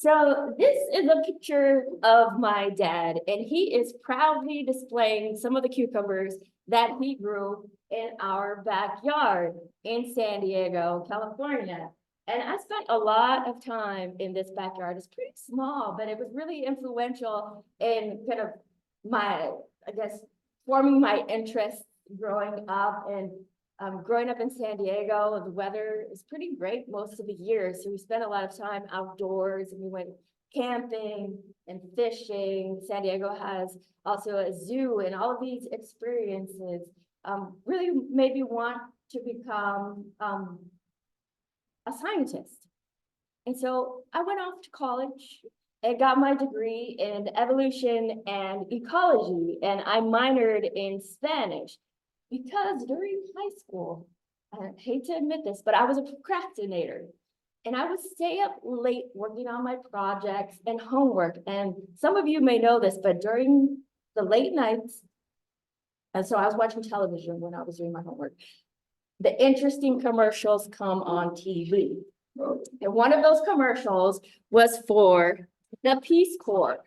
So this is a picture of my dad, and he is proudly displaying some of the cucumbers that he grew in our backyard in San Diego, California. And I spent a lot of time in this backyard. It's pretty small, but it was really influential in kind of my, I guess, forming my interest growing up. And growing up in San Diego, the weather is pretty great most of the year. So we spent a lot of time outdoors, and we went camping and fishing. San Diego has also a zoo, and all of these experiences really made me want to become a scientist. And so I went off to college and got my degree in evolution and ecology, and I minored in Spanish. Because during high school, I hate to admit this, but I was a procrastinator. And I would stay up late working on my projects and homework. And some of you may know this, but during the late nights, and so I was watching television when I was doing my homework, the interesting commercials come on TV. And one of those commercials was for the Peace Corps.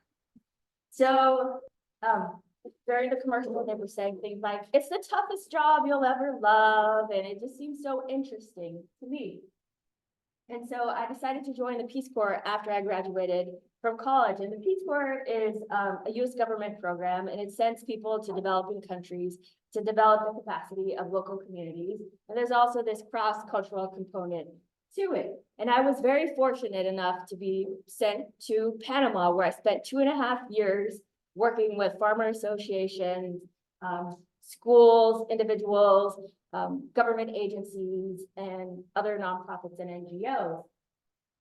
So, during the commercial, they were saying things like, it's the toughest job you'll ever love. And it just seemed so interesting to me. And so I decided to join the Peace Corps after I graduated from college. And the Peace Corps is a US government program, and it sends people to developing countries to develop the capacity of local communities. And there's also this cross-cultural component to it. And I was very fortunate enough to be sent to Panama, where I spent 2.5 years working with farmer associations, schools, individuals, government agencies, and other nonprofits and NGOs.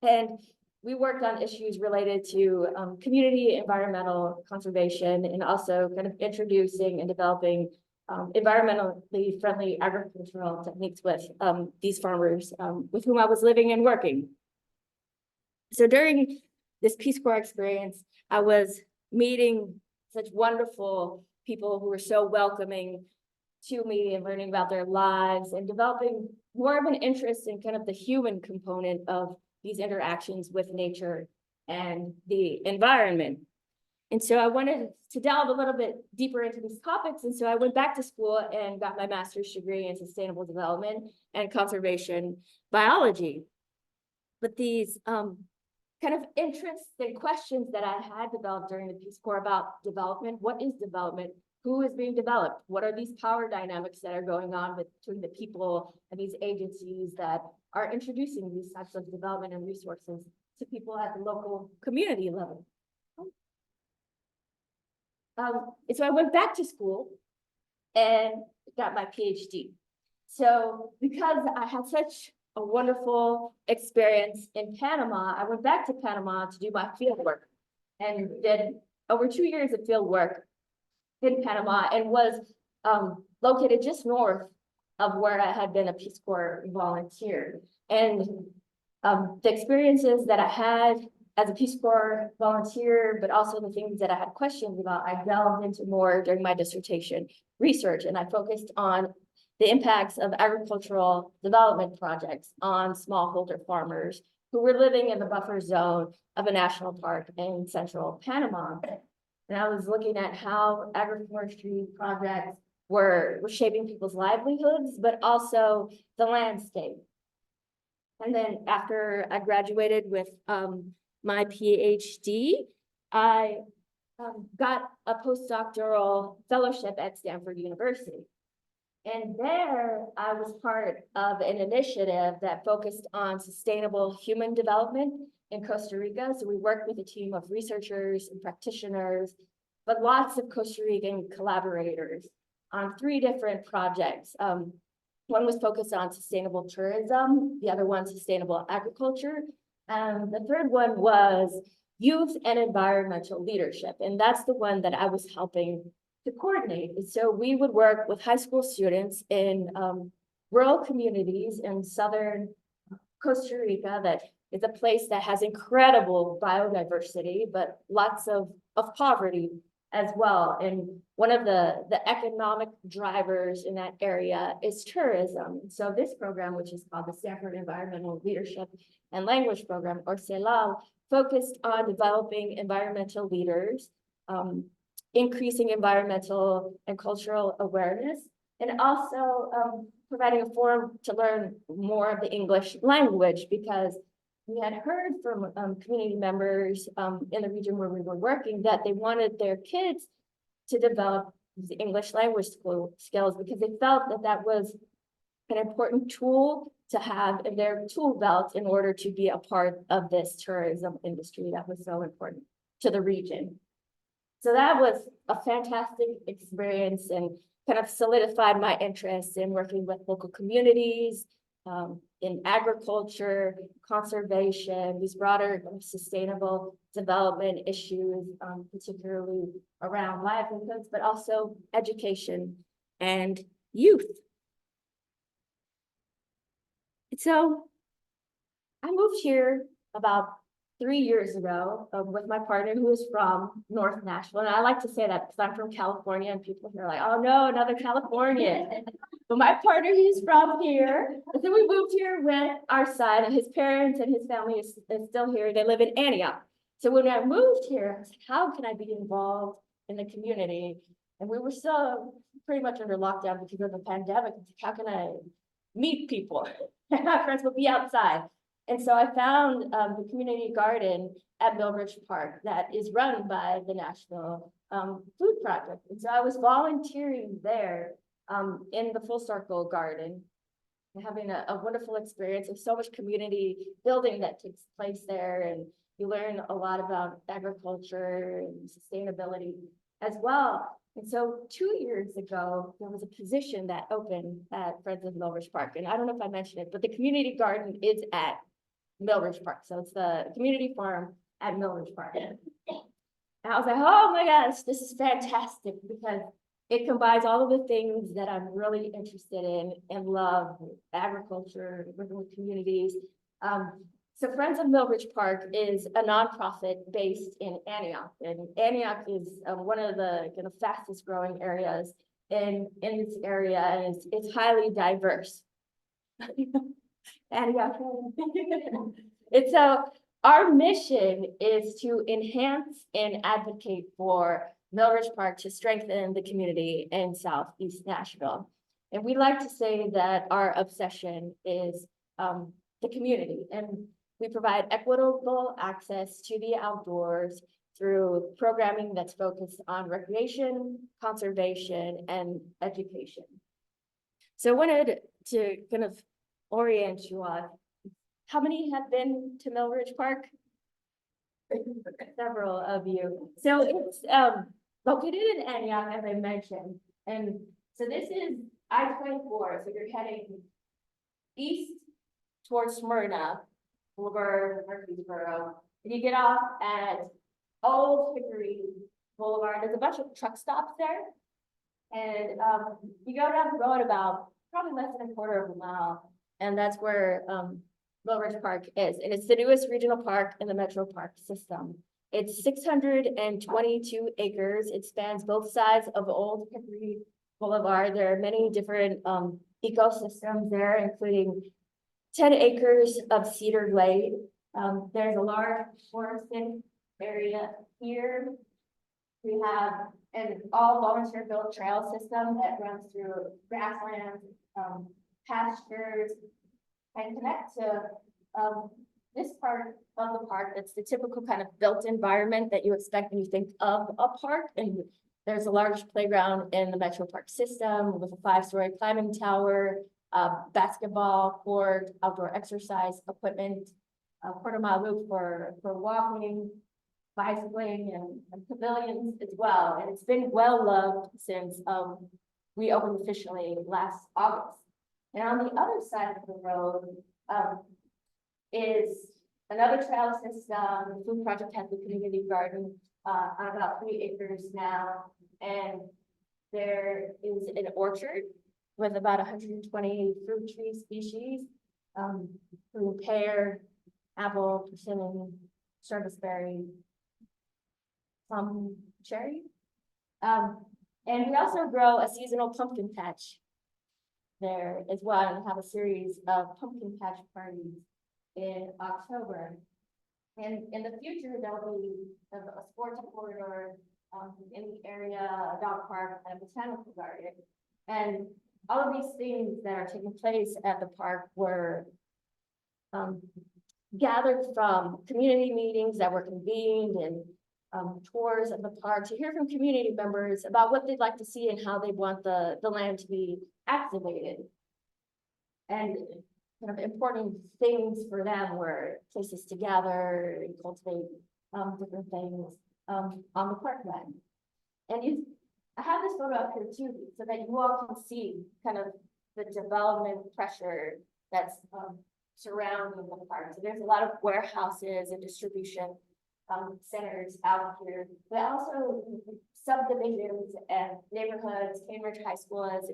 And we worked on issues related to community environmental conservation, and also kind of introducing and developing environmentally friendly agricultural techniques with these farmers with whom I was living and working. So during this Peace Corps experience, I was meeting such wonderful people who were so welcoming to me and learning about their lives and developing more of an interest in kind of the human component of these interactions with nature and the environment. And so I wanted to delve a little bit deeper into these topics. And so I went back to school and got my master's degree in sustainable development and conservation biology. But these kind of interests and questions that I had developed during the Peace Corps about development. What is development? Who is being developed? What are these power dynamics that are going on between the people and these agencies that are introducing these types of development and resources to people at the local community level? And so I went back to school and got my PhD. So because I had such a wonderful experience in Panama, I went back to Panama to do my field work and did over 2 years of field work in Panama, and was located just north of where I had been a Peace Corps volunteer. And the experiences that I had as a Peace Corps volunteer, but also the things that I had questions about, I delved into more during my dissertation research, and I focused on the impacts of agricultural development projects on smallholder farmers who were living in the buffer zone of a national park in central Panama. And I was looking at how agroforestry projects were shaping people's livelihoods, but also the landscape. And then after I graduated with my PhD, I got a postdoctoral fellowship at Stanford University. And there I was part of an initiative that focused on sustainable human development in Costa Rica. So we worked with a team of researchers and practitioners, but lots of Costa Rican collaborators on 3 different projects. One was focused on sustainable tourism, the other one sustainable agriculture, and the third one was youth and environmental leadership. And that's the one that I was helping to coordinate. And so we would work with high school students in rural communities in southern Costa Rica that is a place that has incredible biodiversity, but lots of poverty as well. And one of the economic drivers in that area is tourism. So this program, which is called the Stanford Environmental Leadership and Language Program, or CELAL, focused on developing environmental leaders, increasing environmental and cultural awareness, and also providing a forum to learn more of the English language, because we had heard from community members in the region where we were working that they wanted their kids to develop the English language skills, because they felt that that was an important tool to have in their tool belt in order to be a part of this tourism industry that was so important to the region. So that was a fantastic experience and kind of solidified my interest in working with local communities, in agriculture, conservation, these broader sustainable development issues, particularly around livelihoods, but also education and youth. So I moved here about 3 years ago with my partner, who is from North Nashville. And I like to say that because I'm from California and people here are like, oh no, another Californian. But my partner, he's from here. And so we moved here with our son, and his parents and his family is still here. They live in Antioch. So when I moved here, I was like, how can I be involved in the community? And we were still pretty much under lockdown because of the pandemic. How can I meet people? And my friends would be outside. And so I found the community garden at Millbridge Park that is run by the National Food Project. And so I was volunteering there in the Full Circle Garden, having a wonderful experience of so much community building that takes place there. And you learn a lot about agriculture and sustainability as well. And so 2 years ago, there was a position that opened at Friends of Millbridge Park. And I don't know if I mentioned it, but the community garden is at Millbridge Park. So it's the community farm at Millbridge Park. And I was like, oh my gosh, this is fantastic, because it combines all of the things that I'm really interested in and love: agriculture, working with communities. So Friends of Millbridge Park is a nonprofit based in Antioch, and Antioch is one of the kind of fastest growing areas in this area, and it's highly diverse. Antioch. And so our mission is to enhance and advocate for Millbridge Park to strengthen the community in Southeast Nashville. And we like to say that our obsession is the community, and we provide equitable access to the outdoors through programming that's focused on recreation, conservation, and education. So I wanted to kind of orient you on, how many have been to Millbridge Park? Several of you. So it's located in Antioch, as I mentioned. And so this is I-24. So you're heading east towards Smyrna, Boulevard, Murfreesboro, and you get off at Old Hickory Boulevard. There's a bunch of truck stops there. And you go down the road about probably less than a quarter of a mile, and that's where Millbridge Park is. And it's the newest regional park in the Metro Park system. It's 622 acres. It spans both sides of Old Hickory Boulevard. There are many different ecosystems there, including 10 acres of cedar glade. There's a large forested area here. We have an all volunteer built trail system that runs through grasslands, pastures, and connect to this part of the park. That's the typical kind of built environment that you expect when you think of a park. And there's a large playground in the Metro Park system with a 5-story climbing tower, basketball court, outdoor exercise equipment, a quarter-mile loop for walking, bicycling, and pavilions as well. And it's been well loved since we opened officially last August. And on the other side of the road is another trail system. The Food Project has the community garden on about 3 acres now. And there is an orchard with about 120 fruit tree species, including pear, apple, persimmon, serviceberry, cherry, And we also grow a seasonal pumpkin patch there as well, and have a series of pumpkin patch parties in October. And in the future, there'll be a sports corridor in the area, a dog park, and a botanical garden. And all of these things that are taking place at the park were gathered from community meetings that were convened and tours of the park to hear from community members about what they'd like to see and how they want the land to be activated. And kind of important things for them were places to gather and cultivate different things on the parkland. And I have this photo up here too, so that you all can see kind of the development pressure that's surrounding the park. So there's a lot of warehouses and distribution centers out here, but also subdivisions and neighborhoods. Cambridge High School is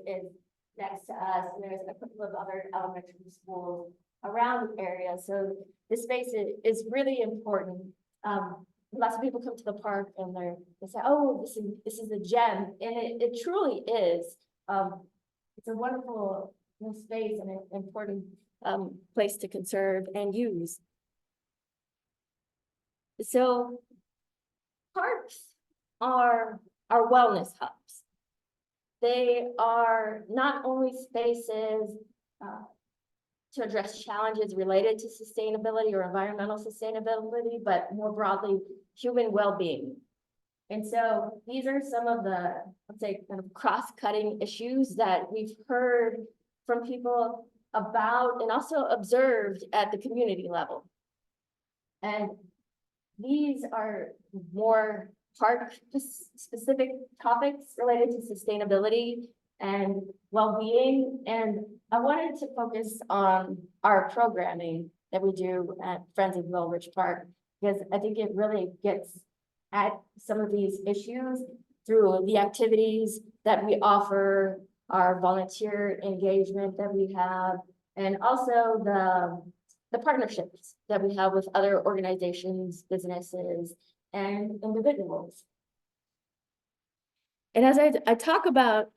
next to us, and there's a couple of other elementary schools around the area. So this space is really important. Lots of people come to the park and they say, "Oh, this is a gem," and it truly is. It's a wonderful space and an important place to conserve and use. So parks are wellness hubs. They are not only spaces to address challenges related to sustainability or environmental sustainability, but more broadly, human well-being. And so these are some of the, let's say, kind of cross-cutting issues that we've heard from people about and also observed at the community level. And these are more park-specific topics related to sustainability and well-being. And I wanted to focus on our programming that we do at Friends of Mill Ridge Park, because I think it really gets at some of these issues through the activities that we offer, our volunteer engagement that we have, and also the partnerships that we have with other organizations, businesses, and individuals. And as I talk about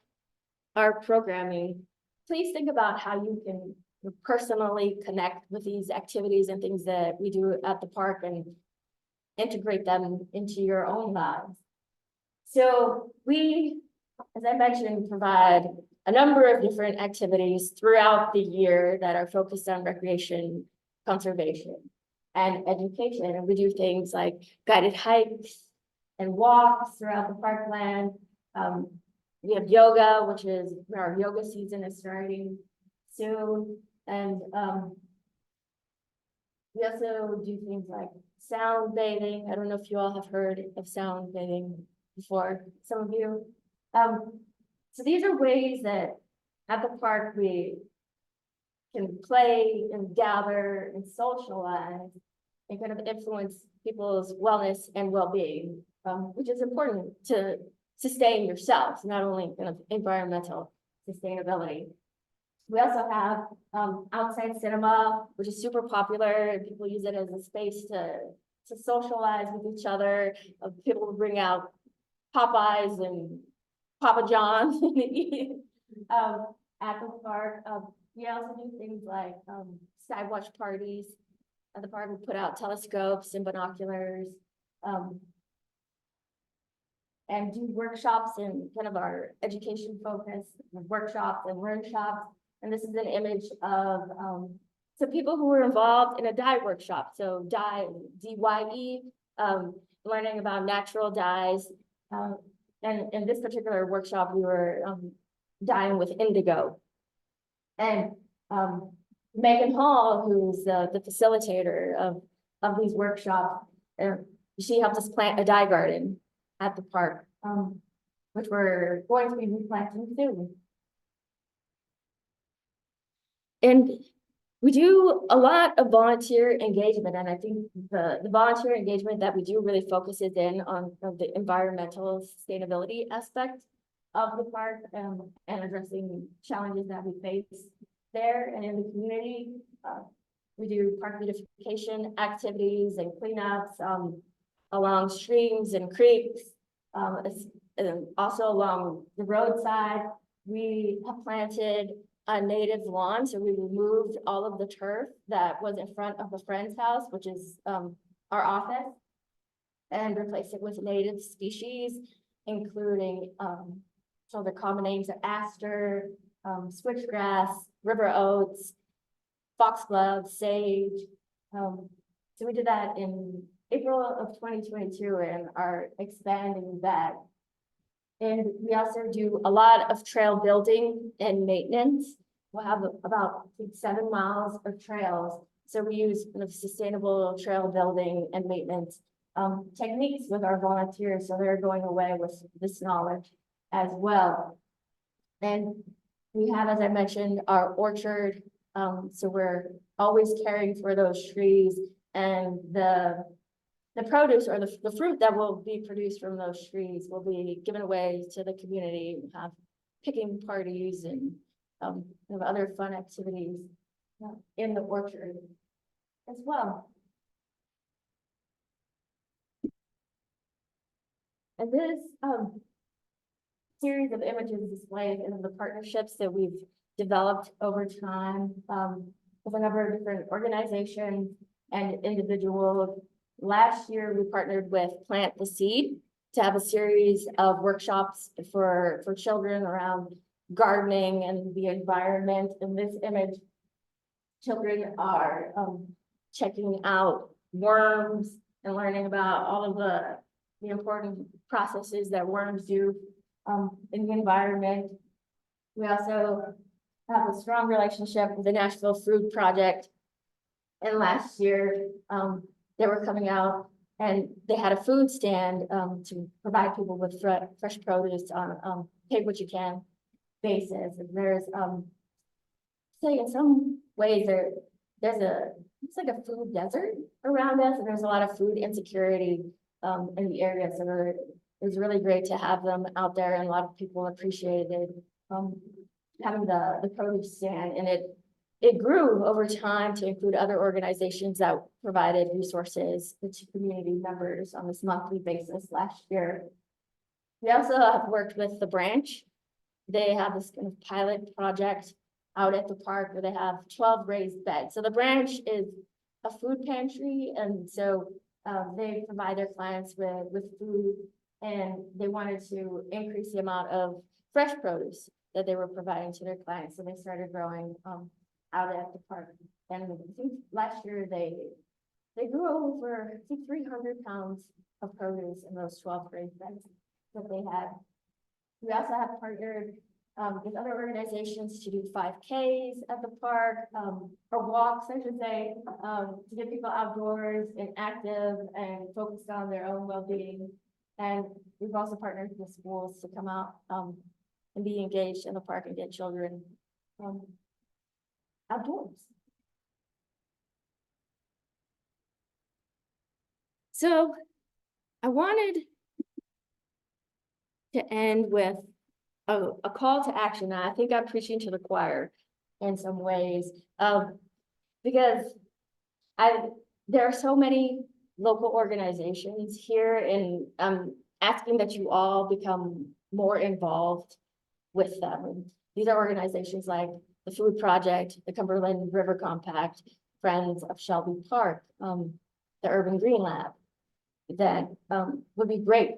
our programming, please think about how you can personally connect with these activities and things that we do at the park and integrate them into your own lives. So we, as I mentioned, provide a number of different activities throughout the year that are focused on recreation, conservation, and education. And we do things like guided hikes and walks throughout the parkland. We have yoga, which is our yoga season is starting soon. And we also do things like sound bathing. I don't know if you all have heard of sound bathing before, some of you. So these are ways that at the park we can play and gather and socialize and kind of influence people's wellness and well-being, which is important to sustain yourself, not only kind of environmental sustainability. We also have outside cinema, which is super popular, and people use it as a space to socialize with each other. People will bring out Popeyes and Papa John's at the park. We also do things like sky watch parties at the park. We put out telescopes and binoculars, and do workshops and kind of our education focus, workshops and learn shops. And this is an image of some people who were involved in a dye workshop. So dye, D-Y-E, learning about natural dyes. And in this particular workshop, we were dyeing with indigo. And Megan Hall, who's the facilitator of these workshops, she helped us plant a dye garden at the park, which we're going to be replanting soon. And we do a lot of volunteer engagement, and I think the volunteer engagement that we do really focuses in on the environmental sustainability aspect of the park, and addressing challenges that we face there and in the community. We do park beautification activities and cleanups along streams and creeks, And also along the roadside, we have planted a native lawn, so we removed all of the turf that was in front of the friend's house, which is our office, and replaced it with native species, including so the common names are aster, switchgrass, river oats, foxglove, sage. So we did that in April of 2022 and are expanding that. And we also do a lot of trail building and maintenance. We'll have about 7 miles of trails. So we use kind of sustainable trail building and maintenance techniques with our volunteers. So they're going away with this knowledge as well. And we have, as I mentioned, our orchard. So we're always caring for those trees, and the produce or the fruit that will be produced from those trees will be given away to the community. We have picking parties and other fun activities in the orchard as well. And this series of images displays and the partnerships that we've developed over time with a number of different organizations and individuals. Last year, we partnered with Plant the Seed to have a series of workshops for children around gardening and the environment. In this image, children are checking out worms and learning about all of the important processes that worms do in the environment. We also have a strong relationship with the Nashville Food Project. And last year, they were coming out and they had a food stand to provide people with fresh produce on pay what you can basis. And there's so in some ways it's like a food desert around us, and there's a lot of food insecurity in the area. So it was really great to have them out there, and a lot of people appreciated having the produce stand, and it grew over time to include other organizations that provided resources to community members on this monthly basis last year. We also have worked with the branch. They have this kind of pilot project out at the park where they have 12 raised beds. So the branch is a food pantry, and so they provide their clients with food, and they wanted to increase the amount of fresh produce that they were providing to their clients. So they started growing out at the park. And I think last year they grew over, I think, 300 pounds of produce in those 12 raised beds that they had. We also have partnered with other organizations to do 5Ks at the park, or walks, I should say, to get people outdoors and active and focused on their own well-being. And we've also partnered with schools to come out and be engaged in the park and get children outdoors. So I wanted to end with a call to action. I think I'm preaching to the choir in some ways, because there are so many local organizations here, and I'm asking that you all become more involved with them. And these are organizations like the Food Project, the Cumberland River Compact, Friends of Shelby Park, the Urban Green Lab, that would be great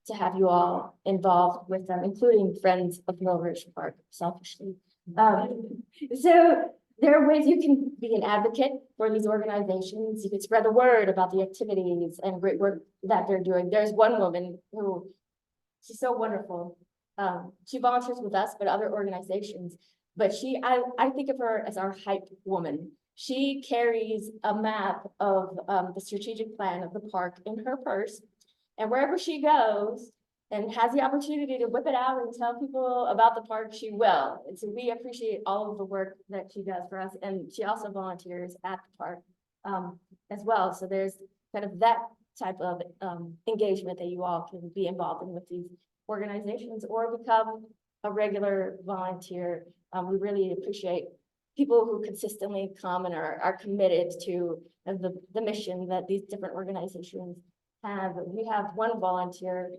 to have you all involved with them, including Friends of Mill Ridge Park, selfishly. So there are ways you can be an advocate for these organizations. You can spread the word about the activities and great work that they're doing. There's one woman who, she's so wonderful. She volunteers with us, but other organizations. But I think of her as our hype woman. She carries a map of the strategic plan of the park in her purse. And wherever she goes and has the opportunity to whip it out and tell people about the park, she will. And so we appreciate all of the work that she does for us. And she also volunteers at the park as well. So there's kind of that type of engagement that you all can be involved in with these organizations or become a regular volunteer. We really appreciate people who consistently come and are committed to the mission that these different organizations have. We have one volunteer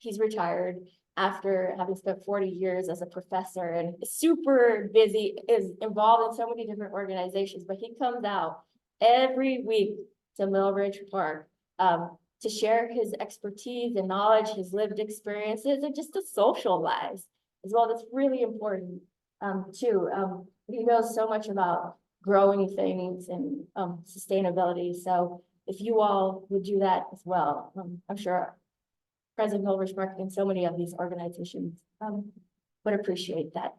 he's retired after having spent 40 years as a professor and super busy, is involved in so many different organizations, but he comes out every week to Mill Ridge Park to share his expertise and knowledge, his lived experiences, and just to socialize as well. That's really important too. He knows so much about growing things and sustainability. So if you all would do that as well, I'm sure President Mill Ridge Park and so many of these organizations would appreciate that.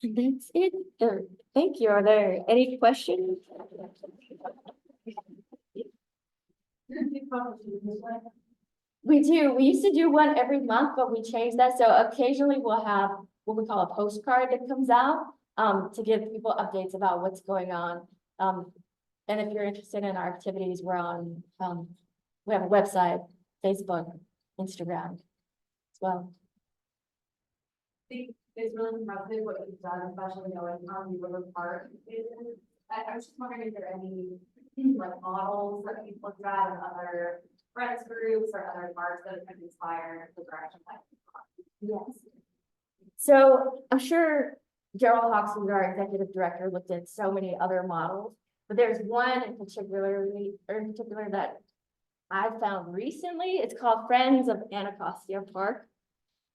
And that's it. Thank you. Are there any questions? We do. We used to do one every month, but we changed that. So occasionally we'll have what we call a postcard that comes out to give people updates about what's going on. And if you're interested in our activities, we're on, we have a website, Facebook, Instagram as well. It's really impressive what you've done, especially knowing how you live apart. I was just wondering if there are any like models that you've looked at in other friends groups or other parks that have inspired the direction that you've gone? Yes. So I'm sure Gerald Hawks, who's our executive director, looked at so many other models, but there's one in particular that I found recently. It's called Friends of Anacostia Park,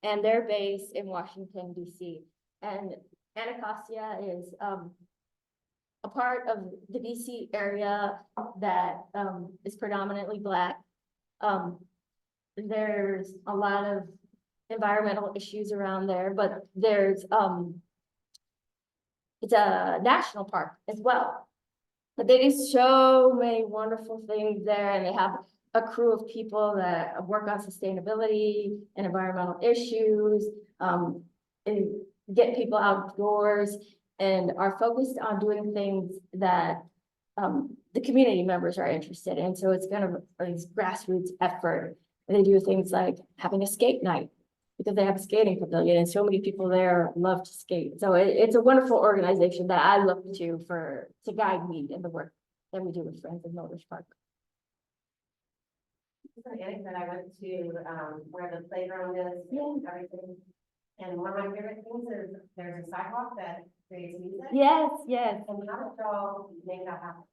and they're based in Washington, DC. And Anacostia is a part of the DC area that is predominantly Black. There's a lot of environmental issues around there, but there's it's a national park as well. But they do so many wonderful things there, and they have a crew of people that work on sustainability and environmental issues, and get people outdoors, and are focused on doing things that the community members are interested in. So it's kind of a grassroots effort. And they do things like having a skate night, because they have a skating pavilion and so many people there love to skate. So it's a wonderful organization that I look to guide me in the work that we do with Friends of Mill Ridge Park. An anecdote, I went to where the playground is and everything. And one of my favorite things is there's a sidewalk that creates music. Yes, yes. And how to y'all make that happen?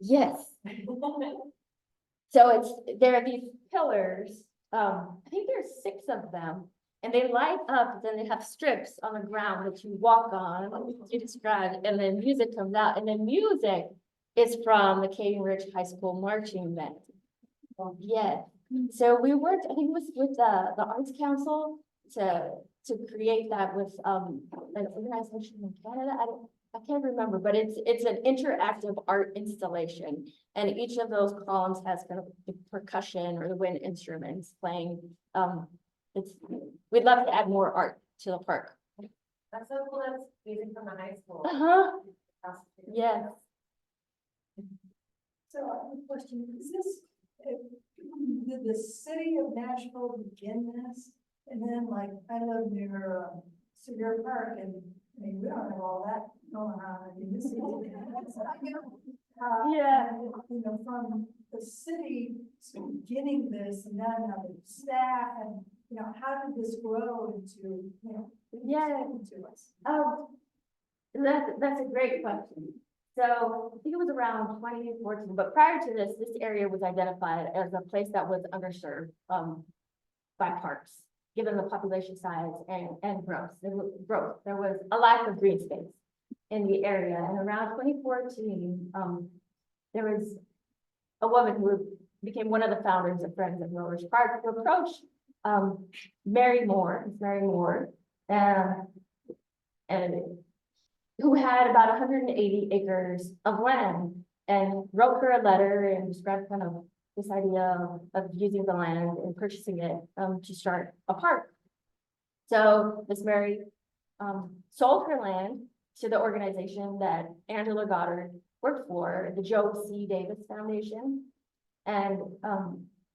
Yes. So there are these pillars, I think there's 6 of them, and they light up, then they have strips on the ground that you walk on, you described, and then music comes out, and the music is from the Cayden Ridge High School marching band. Yes. So we worked, I think it was with the Arts Council to create that with an organization in Canada. I can't remember, but it's an interactive art installation, and each of those columns has kind of the percussion or the wind instruments playing. We'd love to add more art to the park. That's so cool. That's music from the high school. Yes. So I have a question. Did the city of Nashville begin this? And then, like, I live near Sevier Park, and I mean, we don't have all that going on in the city. Yeah. You know, from the city beginning this, and then the staff, and you know, how did this grow into, you know, to us? That's a great question. So I think it was around 2014, but prior to this area was identified as a place that was underserved by parks, given the population size and growth. There was a lack of green space in the area. And around 2014, there was a woman who became one of the founders of Friends of Mill Ridge Park who approached Mary Moore, and who had about 180 acres of land, and wrote her a letter and described kind of this idea of using the land and purchasing it to start a park. So Miss Mary sold her land to the organization that Angela Goddard worked for, the Joe C. Davis Foundation, and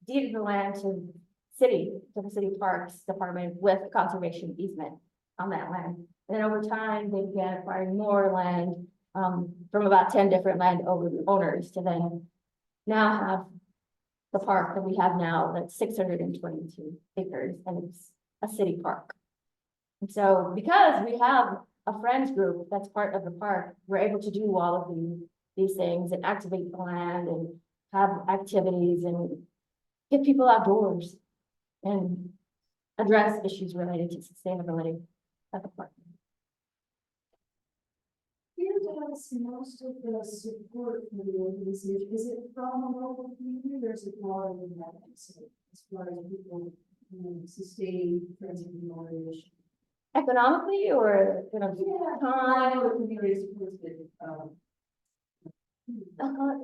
deeded the land to the city parks department with a conservation easement on that land. And then over time, they began acquiring more land from about 10 different land owners to then now have the park that we have now, that's 622 acres, and it's a city park. And so because we have a friends group that's part of the park, we're able to do all of these things and activate the land and have activities and get people outdoors and address issues related to sustainability at the park. Here does most of the support for the organization, is it from a local community, or is it more than that? So as far as people sustaining friends of the organization? Economically or, you know, time? Community supports it.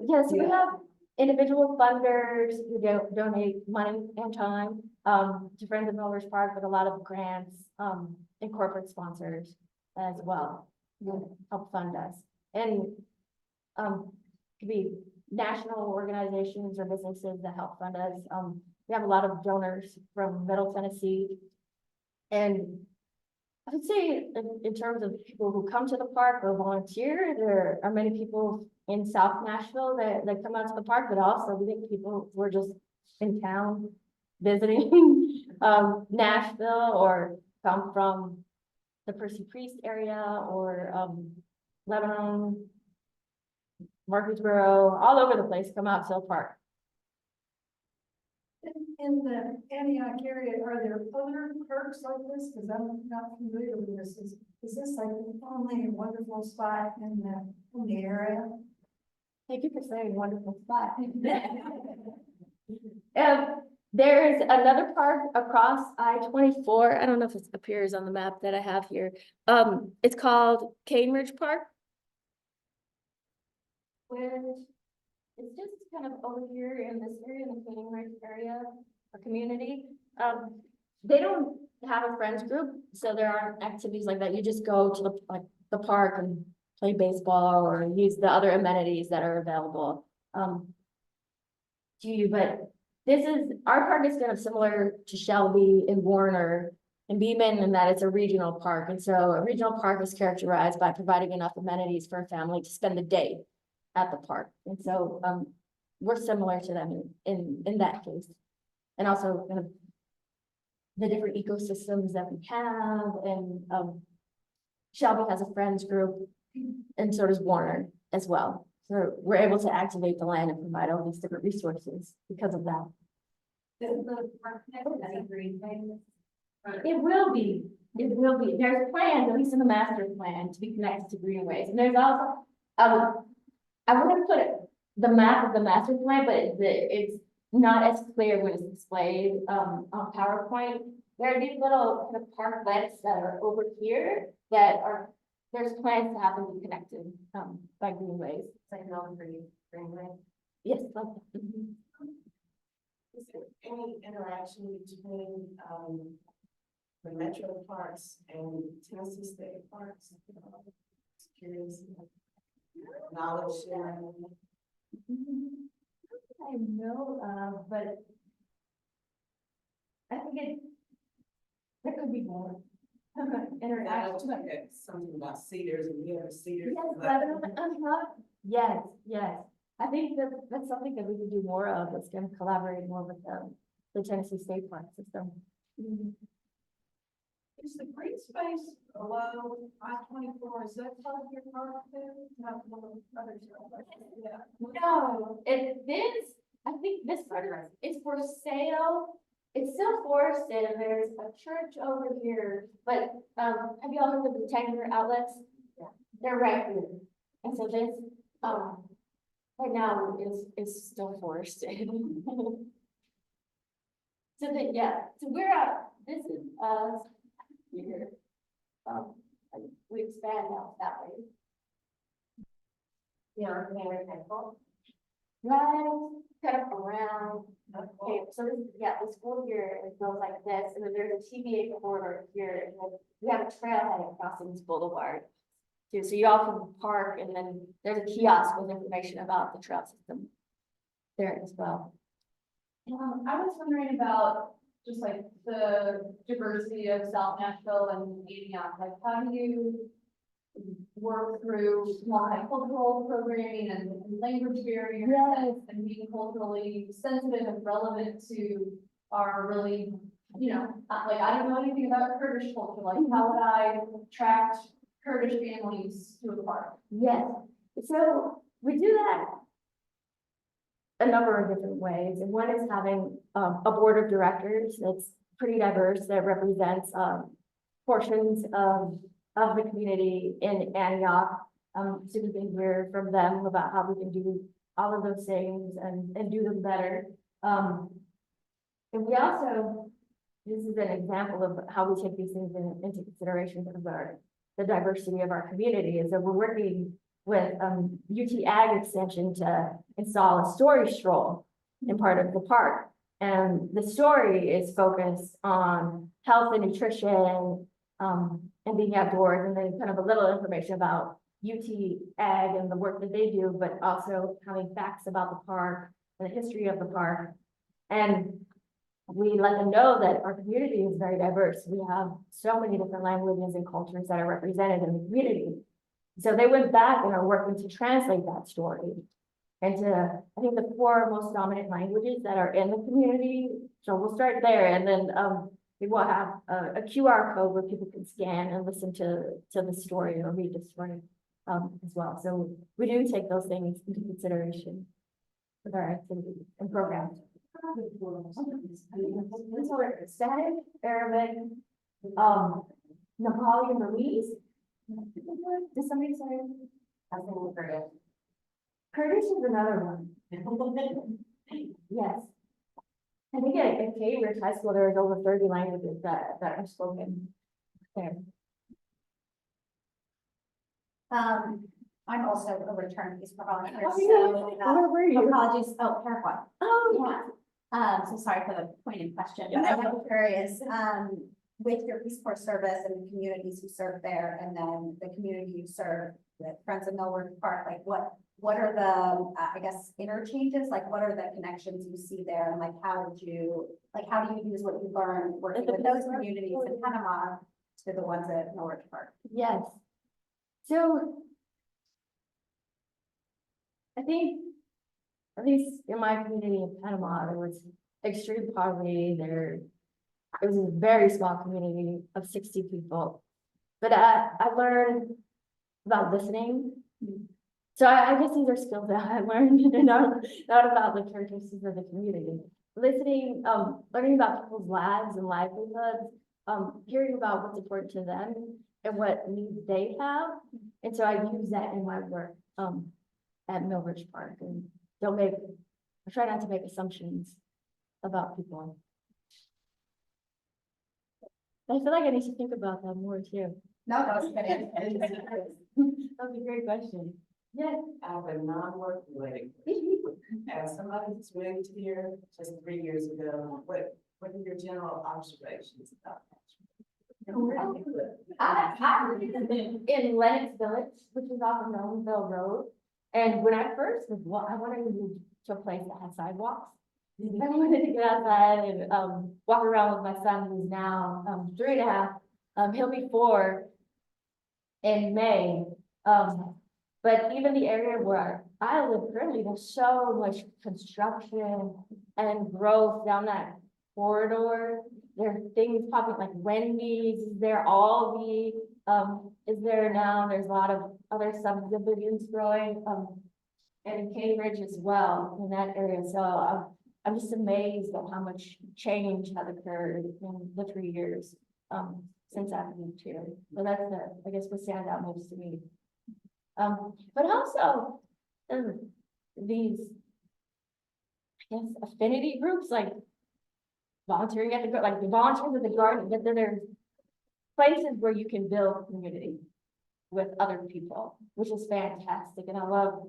Yes, we have individual funders who donate money and time to Friends of Miller's Park, but a lot of grants and corporate sponsors as well who help fund us. And could be national organizations or businesses that help fund us. We have a lot of donors from Middle Tennessee. And I would say in terms of people who come to the park or volunteer, there are many people in South Nashville that come out to the park, but also we get people who are just in town visiting Nashville or come from the Percy Priest area or Lebanon, Murfreesboro, all over the place, come out to the park. In the Antioch area, are there other parks like this? Because I'm not familiar with this. Is this like the only wonderful spot in the area? Thank you for saying wonderful spot. There's another park across I-24. I don't know if it appears on the map that I have here. It's called Cane Ridge Park. Which it's just kind of over here in this area, in the Cane Ridge area, a community. They don't have a friends group, so there aren't activities like that. You just go to the park and play baseball or use the other amenities that are available to you. But our park is kind of similar to Shelby and Warner and Beeman in that it's a regional park. And so a regional park is characterized by providing enough amenities for a family to spend the day at the park. And so we're similar to them in that case. And also kind of the different ecosystems that we have. And Shelby has a friends group, and so does Warner as well. So we're able to activate the land and provide all these different resources because of that. Is the park connected as a green thing? It will be. It will be. There's plans, at least in the master plan, to be connected to greenways. And there's also, I wouldn't put the map of the master plan, but it's not as clear when it's displayed on PowerPoint. There are these little kind of parklets that are over here that there's plans to have them be connected by greenways. It's like no greenway. Yes, like that. Mhm. Is there any interaction between the metro parks and Tennessee State parks? Just curious, knowledge sharing. I know, but I think there could be more interaction. Something about cedars and we have cedars. Yes, Lebanon, yes, yes. I think that's something that we could do more of. It's going to collaborate more with the Tennessee State Park system. Is the green space below I-24, is that part of your park too? Not one of the other stuff. Yeah. No, I think this part is for sale. It's still forested, and there's a church over here, but have you all heard of the Tanger outlets? Yeah. They're right here. And so this right now is still forested. So we're this is us here. We expand out that way. Yeah, or Canary Temple. Right, kind of around. Okay, so the school here, it goes like this, and then there's a TVA corridor here, and then we have a trailhead crossing this boulevard. Too, so you all can park, and then there's a kiosk with information about the trail system there as well. I was wondering about just like the diversity of South Nashville and Antioch, like how do you work through multicultural programming and language barriers Yes. and being culturally sensitive and relevant to our really, you know, like, I don't know anything about Kurdish culture, like, how would I attract Kurdish families to a park? Yes, so we do that a number of different ways, and one is having a board of directors that's pretty diverse, that represents portions of the community in Antioch. So we can hear from them about how we can do all of those things and do them better. And we also, this is an example of how we take these things into consideration because of the diversity of our community, is that we're working with UT Ag Extension to install a story stroll in part of the park. And the story is focused on health and nutrition, and being outdoors, and then kind of a little information about UT Ag and the work that they do, but also having facts about the park and the history of the park. And we let them know that our community is very diverse. We have so many different languages and cultures that are represented in the community. So they went back and are working to translate that story into, I think, the 4 most dominant languages that are in the community. So we'll start there, and then we will have a QR code where people can scan and listen to the story or read the story as well. So we do take those things into consideration with our activities and programs. So we're static, Arabic, Nepali and Burmese. Does somebody say? I think Kurdish. Kurdish is another one. Yes. I think at Cambridge High School, there's over 30 languages that are spoken there. I'm also a return piece volunteer, Oh, so where were you? apologies, Paraguay. Oh, yeah. So sorry for the pointed question, but I'm curious, with your Peace Corps service and the communities you serve there, and then the community you serve with Friends of Millward Park, like what are the, I guess, interchanges? Like, what are the connections you see there? And like, how do you use what you learned working with those communities in Panama to the ones at Millward Park? Yes. So I think, at least in my community in Panama, there was extreme poverty. It was a very small community of 60 people. But I learned about listening. So I guess these are skills that I learned, not about the characteristics of the community. Listening, learning about people's lives and livelihoods, hearing about what's important to them and what needs they have. And so I use that in my work at Millridge Park, and I try not to make assumptions about people. I feel like I need to think about that more too. No, it's good. That's a great question. Yes. I have a non-work related. As somebody who's moved here just 3 years ago, what are your general observations about I in Lennox Village, which is off of Nolensville Road. And when I first was, I wanted to move to a place that had sidewalks. I wanted to get outside and walk around with my son, who's now 3.5. He'll be 4 in May. But even the area where I live currently, there's so much construction and growth down that corridor. There are things popping like Wendy's is there, Aldi is there now. There's a lot of other subdivisions growing and in Cambridge as well in that area. So I'm just amazed at how much change has occurred in the 3 years since I've moved here. So that's I guess what stands out most to me. But also these, I guess, affinity groups like volunteering at the volunteers at the garden. That there's places where you can build community with other people, which is fantastic. And I love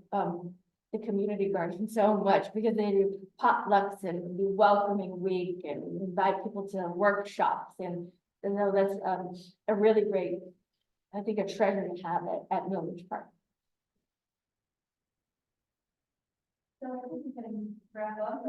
the community garden so much because they do potlucks and do welcoming week and invite people to workshops, and you know that's a really great, I think, a treasure to have at Millridge Park. So I think we can wrap up.